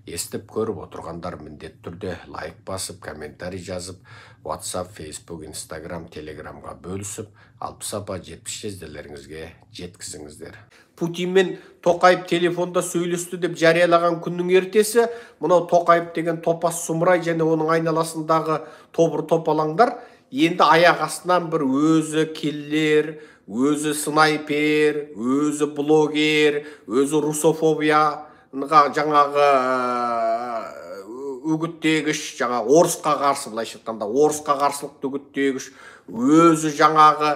естіп көріп отырғандар міндетті түрде лайк басып, комментарий жазып, WhatsApp, Facebook, Instagram, Telegramға бөлісіп, 60 апа 70 жезделеріңізге жеткізіңіздер. Путин мен Тоқаев телефонда сөйлесті деп жариялаған күннің ертесі, мынау Тоқаев деген топас сұмырай және оның айналасындағы тобыр топалаңдар енді аяқ астынан бір өзі келлер, өзі снайпер, өзі блогер, өзі русофобияға жаңағы үгіттегіш, жаңағы орысқа қарсы, былайша айтқанда орысқа қарсылықты үгіттегіш, өзі жаңағы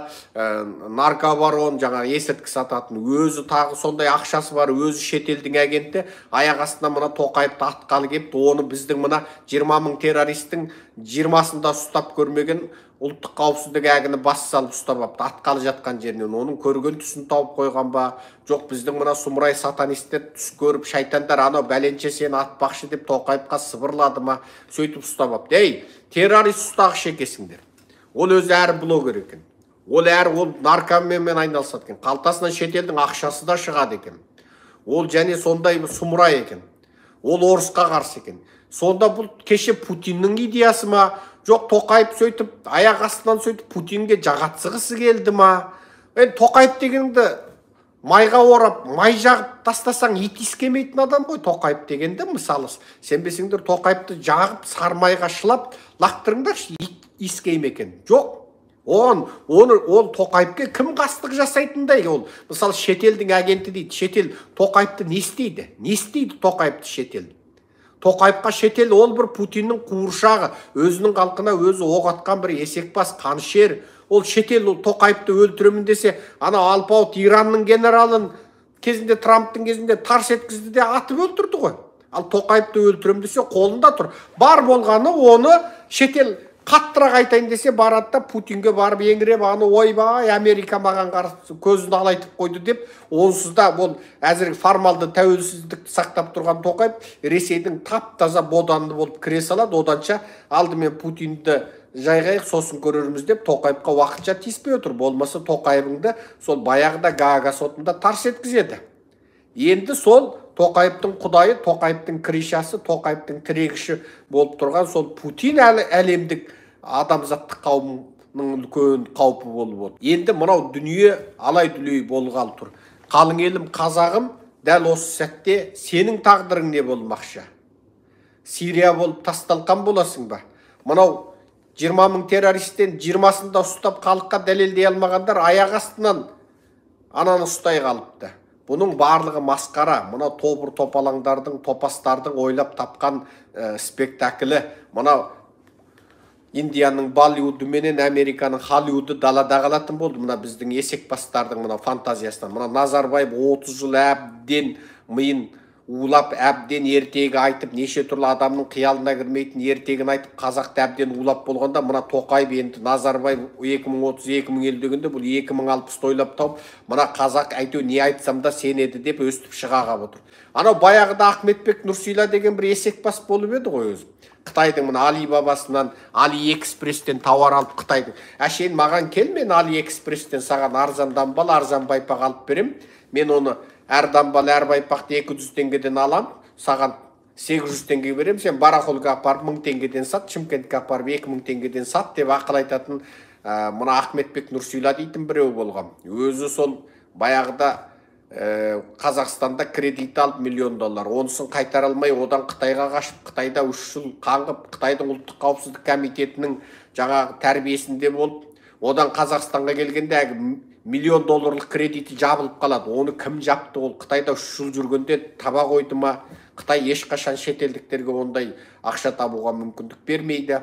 наркобарон, жаңағы есірткі сататын, өзі тағы сондай ақшасы бар, өзі шетелдің агенті, аяқ астынан мына Тоқаевты атқалы келіп, оны біздің мына 20 мың террористің 20-сында ұстап көрмеген ұлттық қауіпсіздік әгіні бас салып ұстап апты, атқалы жатқан жерінен оның көрген түсін тауып қойған ба, жоқ біздің мына сұмырай сатанистер түс көріп, шайтандар анау бәленше сені атпақшы деп Тоқаевқа сыбырлады ма, сөйтіп ұстап апты. Ей, террорист ұстағыш екесіңдер. Ол өзі әрі блогер екен. Ол наркоманмен айналысады екен. Қалтасынан шетелдің ақшасы да шығады екен. Ол және сондай сұмырай екен. Ол орысқа қарсы екен. Сонда бұл кеше Путиннің идеясы ма? Жоқ, Тоқаев сөйтіп, аяқ астынан сөйтіп Путинге жағатсығысы келді ма? Тоқаев дегенді майға орап, май жағып тастасаң ит искемейтін адам ғой Тоқаев дегенді. Мысалы, сенбесеңдер Тоқаевты жағып, сармайға шылап, лақтырыңдаршы, ит искейме екен. Жоқ. Ол Тоқаевке кім қастық жасайтындай? Ол, мысалы, шетелдің агенті дейді. Шетел Тоқаевты не істейді? Не істейді Тоқаевты шетел? Тоқаевқа шетел ол бір Путиннің қуыршағы, өзінің халқына өзі оқ атқан бір есекбас қаншер. Ол шетел Тоқаевты өлтіремін десе, ана алпауыт Иранның генералын кезінде, Трамптың кезінде тарс еткізді де атып өлтірді ғой. Ал Тоқаевты өлтіремін десе қолында тұр. Бар болғаны оны шетел қаттырақ айтайын десе барады да Путинге барып еңіреп, аны ойбай, Америка маған қарсы көзін алайтып қойды деп, онсыз да ол әзір формалды тәуелсіздікті сақтап тұрған Тоқаев Ресейдің тап-таза боданды болып кіре салады, оданша алдымен Путинді жайғайық, сосын көрерміз деп Тоқаевқа уақытша тиіспей отыр. Болмаса Тоқаевыңды сол баяғыда Гаага сотында тарс еткізеді. Енді сол Тоқаевтың құдайы, Тоқаевтың кришасы, Тоқаевтың тірегіші болып тұрған сол Путин әлемдік адамзаттық қауымның үлкен қаупі болып отыр. Енді мынау дүние алай-дүлей болғалы тұр. Қалың елім, қазағым, дәл осы сәтте сенің тағдырың не болмақшы? Сирия болып тасталқан боласың ба? Мынау 20 мың террористтен 20-сында ұстап халыққа дәлелдей алмағандар аяқ астынан ананы ұстай қалыпты. Бұның барлығы масқара, мына тобыр топалаңдардың, топастардың ойлап тапқан спектаклі. Мына Индияның Болливуды менен Американың Холливуды далада қалатын болды. Мына біздің есекбастардың мына фантазиясынан. Мына Назарбаев 30 жыл әбден миын улап, әбден ертегі айтып, неше түрлі адамның қиялына кірмейтін ертегін айтып, қазақты әбден улап болғанда, мына Тоқаев енді Назарбаев 2030-2050 дегенде бұл 2060 ойлап тауып, мына қазақ әйтеу не айтсам да сенеді деп өстіп шыға қалып отыр. Анау баяғыда Ахметбек Нұрсила деген бір есекбас болып еді ғой өзі. Қытайдың мына Алибабасынан, Алиэкспресстен тауар алып Қытайдың. Әшейін маған кел, мен Алиэкспресстен саған арзан дамбал, арзан байпақ алып берем. Мен оны әр дамбал, әр байпақты 200 теңгеден алам, саған 800 теңге берем, сен Барахолға апарып 1000 теңгеден сат, Шымкентке апарып 2000 теңгеден сат деп ақыл айтатын мына Ахметбек Нұрсила дейтін біреу болған. Өзі сол баяғыда Қазақстанда кредит алып $1 миллион, онысын қайтара алмай, одан Қытайға қашып, Қытайда 3 жыл қаңғып, Қытайдың ұлттық қауіпсіздік комитетінің жаңағы тәрбиесінде болып, одан Қазақстанға келгенде $1 миллион кредиті жабылып қалады. Оны кім жапты? Ол Қытайда 3 жыл жүргенде таба қойды ма? Қытай ешқашан шетелдіктерге ондай ақша табуға мүмкіндік бермейді.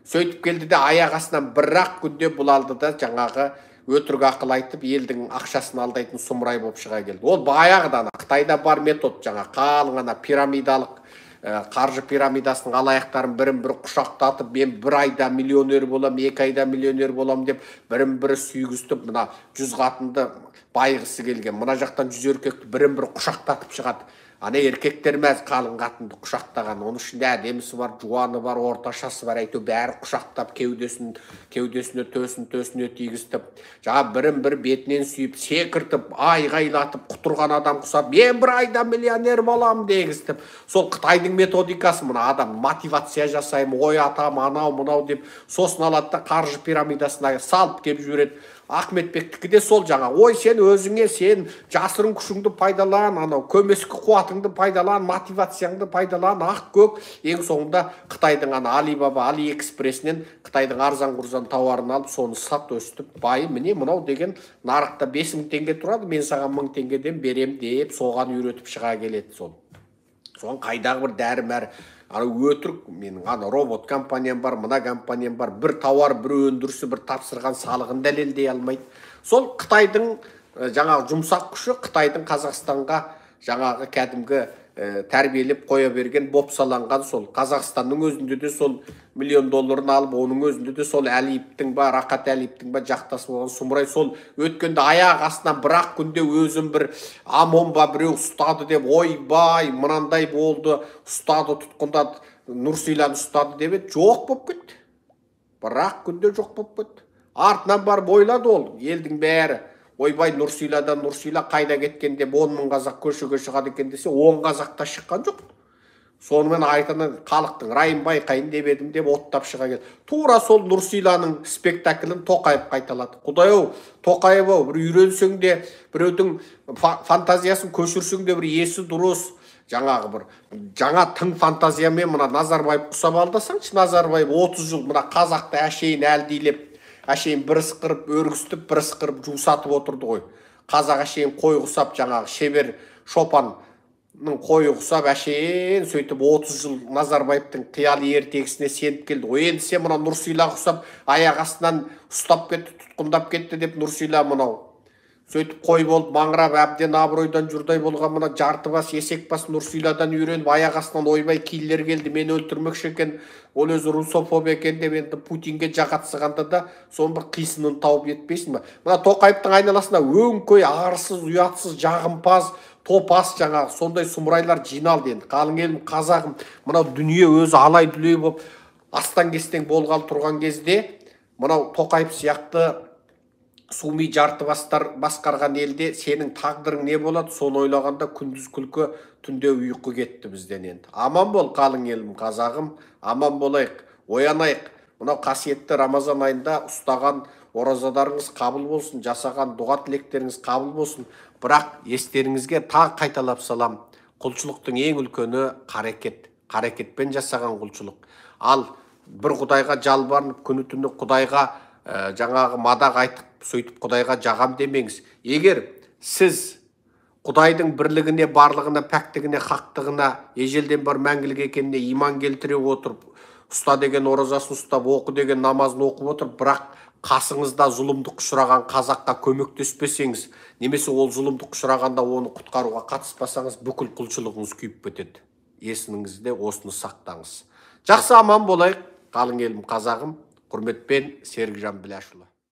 Сөйтіп келді де аяқ астынан бір-ақ күнде бұл алды да жаңағы өтірік ақыл айтып, елдің ақшасын алдайтын сұмырай болып шыға келді. Ол баяғыдан Қытайда бар метод, жаңа қалың ана пирамидалық қаржы пирамидасының алаяқтарын бірін-бірі құшақтатып, мен бір айда миллионер болам, 2 айда миллионер болам деп бірін-бірі сүйгістіп, мына 100 қатынды байғысы келген. Мына жақтан 100 еркекті бірін-бірі құшақтатып шығады. Ана еркектер мәз қалың қатынды құшақтаған, оның ішінде әдемісі бар, жуаны бар, орташасы бар, әйтеу бәрі құшақтап кеудесіне төсіне тигізтіп, жаңа бірін бір бетінен сүйіп, секіртіп, айғайлатып, құтырған адам құсап, мен бір айда миллионер боламын дегізтіп, сол Қытайдың методикасы, мына адам мотивация жасаймын, ой атам, анау мынау деп, сосын алады да қаржы пирамидасына салып кеп жібереді. Ахметбектікі де сол жаңа, ой сен өзіңе, сен жасырын күшіңді пайдалан, анау көмескі қуатыңды пайдалан, мотивацияңды пайдалан, ақ көк. Ең соңында Қытайдың ана Алибаба, Алиэкспрессінен Қытайдың арзан-құрзан тауарын алып, соны сат өстіп, бай, міне мынау деген нарықта 5000 теңге тұрады, мен саған 1000 теңгеден берем деп, соған үйретіп шыға келеді сол. Соған қайдағы бір дәрі-мәрі, ана өтірік, менің ана робот компаниям бар, мына компаниям бар, бір тауар, бір өндірісі, бір тапсырған салығын дәлелдей алмайды. Сол Қытайдың жаңағы жұмсақ күші, Қытайдың Қазақстанға жаңағы кәдімгі тәрбиелеп қоя берген бопсаланған сол Қазақстанның өзінде де сол $1 миллион алып, оның өзінде де сол Әлиевтің ба, Рақат Әлиевтің ба жақтасы болған сұмырай сол өткенде аяқ астынан бір-ақ күнде өзім бір амон ба біреу ұстады деп, ойбай, мынандай болды, ұстады, тұтқындады, Нұрсиланы ұстады деп еді, жоқ болып кетті. Бір-ақ күнде жоқ болып кетті. Артынан барып ойлады ол, елдің бәрі. Ойбай, Нұрсиладан Нұрсила қайда кеткен деп 10 000 қазақ көшеге шығады екен десе, 10 қазақта шыққан жоқ. Сонымен айтаны халықтың райын байқайын деп едім деп оттап шыға келді. Тура сол Нұрсиланың спектаклін Тоқаев қайталады. Құдай-ау, Тоқаев-ау, бір үйренсең де, біреудің фантазиясын көшірсең де бір есі дұрыс, жаңағы бір жаңа тың фантазиямен мына Назарбаев құсап алдасаңшы, Назарбаев 30 жыл мына қазақты әшейін әлдилеп, әшейін бір ысқырып, өргістіп, бір ысқырып, жусатып отырды ғой. Қазақ әшейін қой құсап, жаңағы шебер Шопанның қойы құсап, әшейін сөйтіп 30 жыл Назарбаевтың қиялы ертегісіне сеніп келді. Ой, енді сен мына Нұрсила құсап, аяқ астынан ұстап кетті, тұтқындап кетті деп Нұрсила мынау сөйтіп қой болып маңырап, әбден абыройдан жұрдай болған мына жарты бас, есек бас Нұрсиладан үйреніп, аяқ астынан ойбай кейлер келді, мені өлтірмекші екен, ол өзі русофоб екен деп енді Путинге жақатсығанда да соның бір қисынын тауып етпейсің ба? Мына Тоқаевтың айналасына өңкөй, арсыз, ұятсыз, жағымпаз, топас жаңағы сондай сұмырайлар жиналды енді. Қалың елім, қазағым, мынау дүние өзі алай дүлей болып астан-кестен болғалы тұрған кезде, мынау Тоқаев сияқты суми жарты басқарған елде сенің тағдырың не болады, соны ойлағанда күндіз күлкі, түнде ұйқы кетті бізден енді. Аман бол қалың елім, қазағым, аман болайық, оянайық. Мынау қасиетті Рамазан айында ұстаған оразадарыңыз қабыл болсын, жасаған дұға тілектеріңіз қабыл болсын. Бірақ естеріңізге тағы қайталап салам, құлшылықтың ең үлкені қарекет, қарекетпен жасаған құлшылық. Ал бір Құдайға жалбарынып, күні түні Құдайға жаңағы мадақ айтып, сөйтіп Құдайға жағам демеңіз. Егер сіз Құдайдың бірлігіне, барлығына, пәктігіне, хақтығына, ежелден бар мәңгілік екеніне иман келтіре отырып, ұста деген оразасын ұстап, оқы деген намазын оқып отырып, бірақ қасыңызда зұлымдық ұшыраған қазаққа көмектеспесеңіз, немесе ол зұлымдық ұшырағанда оны құтқаруға қатыспасаңыз, бүкіл құлшылығыңыз күйіп кетеді. Есіңізде осыны сақтаңыз. Жақсы, аман болайық, қалың елім, қазағым. Құрметпен, Серікжан Біләшұлы.